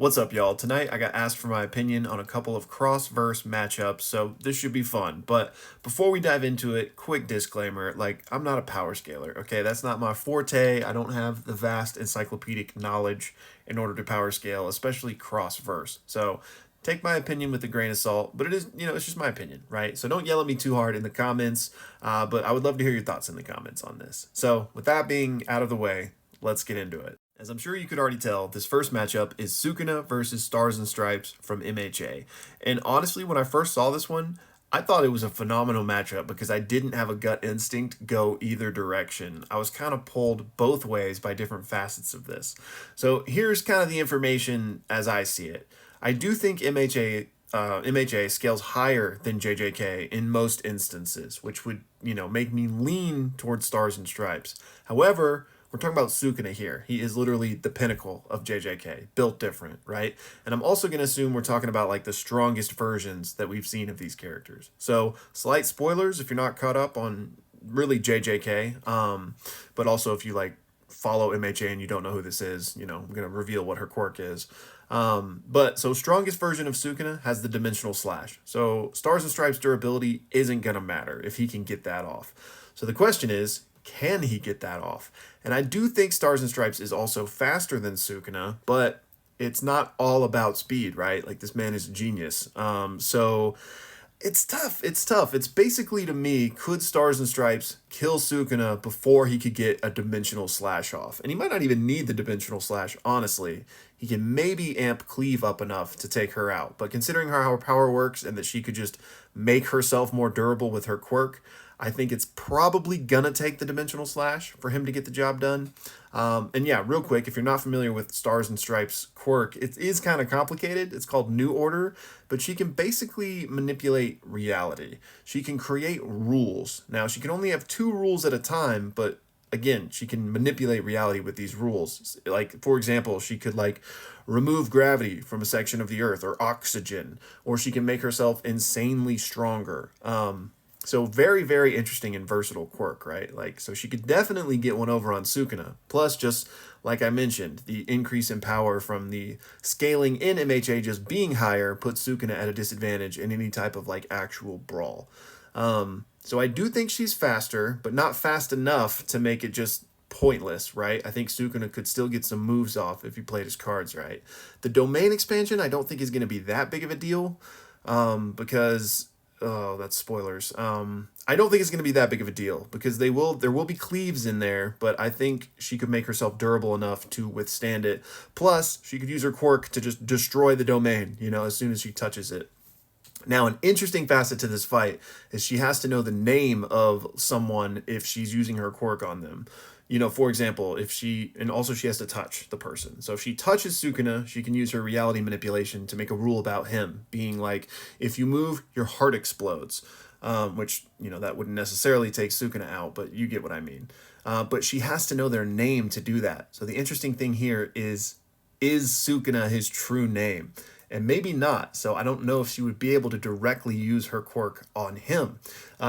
What's up, y'all? Tonight I got asked for my opinion on a couple of cross-verse matchups, so this should be fun. But before we dive into it, quick disclaimer, I'm not a power scaler, okay? That's not my forte. I don't have the vast encyclopedic knowledge in order to power scale, especially cross-verse. So take my opinion with a grain of salt, but it is, it's just my opinion, right? So don't yell at me too hard in the comments, but I would love to hear your thoughts in the comments on this. So with that being out of the way, let's get into it. As I'm sure you could already tell, this first matchup is Sukuna versus Stars and Stripes from MHA. And honestly, when I first saw this one, I thought it was a phenomenal matchup because I didn't have a gut instinct go either direction. I was kind of pulled both ways by different facets of this. So here's kind of the information as I see it. I do think MHA scales higher than JJK in most instances, which would, make me lean towards Stars and Stripes. However, we're talking about Sukuna here. He is literally the pinnacle of JJK, built different, right? And I'm also going to assume we're talking about the strongest versions that we've seen of these characters. So slight spoilers if you're not caught up on really JJK, but also if you follow MHA and you don't know who this is, I'm going to reveal what her quirk is. So strongest version of Sukuna has the dimensional slash. So Stars and Stripes durability isn't going to matter if he can get that off. So the question is, can he get that off? And I do think Stars and Stripes is also faster than Sukuna, but it's not all about speed, right? This man is a genius. So it's tough. It's basically, to me, could Stars and Stripes kill Sukuna before he could get a dimensional slash off? And he might not even need the dimensional slash, honestly. He can maybe amp Cleave up enough to take her out. But considering how her power works and that she could just make herself more durable with her quirk, I think it's probably gonna take the dimensional slash for him to get the job done. And yeah, real quick, if you're not familiar with Stars and Stripes quirk, it is kind of complicated. It's called New Order, but she can basically manipulate reality. She can create rules. Now, she can only have 2 rules at a time, but again, she can manipulate reality with these rules. For example, she could remove gravity from a section of the earth or oxygen, or she can make herself insanely stronger. So very, very interesting and versatile quirk, right? So she could definitely get one over on Sukuna. Plus, just like I mentioned, the increase in power from the scaling in MHA just being higher puts Sukuna at a disadvantage in any type of actual brawl. So I do think she's faster, but not fast enough to make it just pointless, right? I think Sukuna could still get some moves off if he played his cards right. The domain expansion I don't think is going to be that big of a deal, because... Oh, that's spoilers. I don't think it's going to be that big of a deal because there will be cleaves in there, but I think she could make herself durable enough to withstand it. Plus, she could use her quirk to just destroy the domain, as soon as she touches it. Now, an interesting facet to this fight is she has to know the name of someone if she's using her quirk on them. For example, and also she has to touch the person. So if she touches Sukuna, she can use her reality manipulation to make a rule about him, being if you move, your heart explodes. Which, that wouldn't necessarily take Sukuna out, but you get what I mean. But she has to know their name to do that. So the interesting thing here is Sukuna his true name? And maybe not. So I don't know if she would be able to directly use her quirk on him.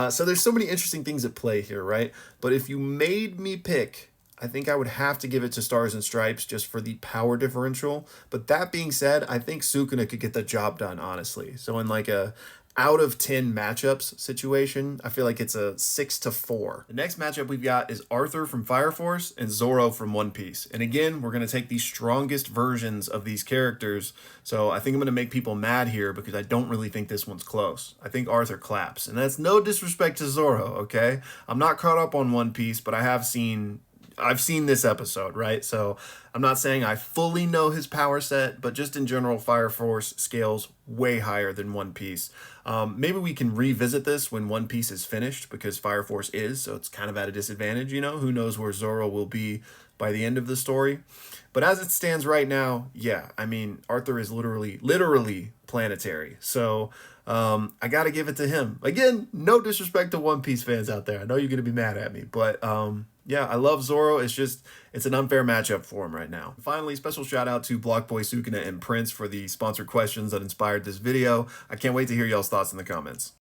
So there's so many interesting things at play here, right? But if you made me pick, I think I would have to give it to Stars and Stripes just for the power differential. But that being said, I think Sukuna could get the job done, honestly. So in a out of 10 matchups situation, I feel like it's a 6-4. The next matchup we've got is Arthur from Fire Force and Zoro from One Piece. And again, we're going to take the strongest versions of these characters. So I think I'm going to make people mad here because I don't really think this one's close. I think Arthur claps. And that's no disrespect to Zoro, okay? I'm not caught up on One Piece, but I've seen this episode, right? So I'm not saying I fully know his power set, but just in general, Fire Force scales way higher than One Piece. Maybe we can revisit this when One Piece is finished because Fire Force is, so it's kind of at a disadvantage, Who knows where Zoro will be by the end of the story. But as it stands right now, yeah, Arthur is literally planetary. So I got to give it to him. Again, no disrespect to One Piece fans out there. I know you're going to be mad at me, but yeah, I love Zoro. It's an unfair matchup for him right now. Finally, special shout out to Blockboy Sukuna and Prince for the sponsored questions that inspired this video. I can't wait to hear y'all's thoughts in the comments.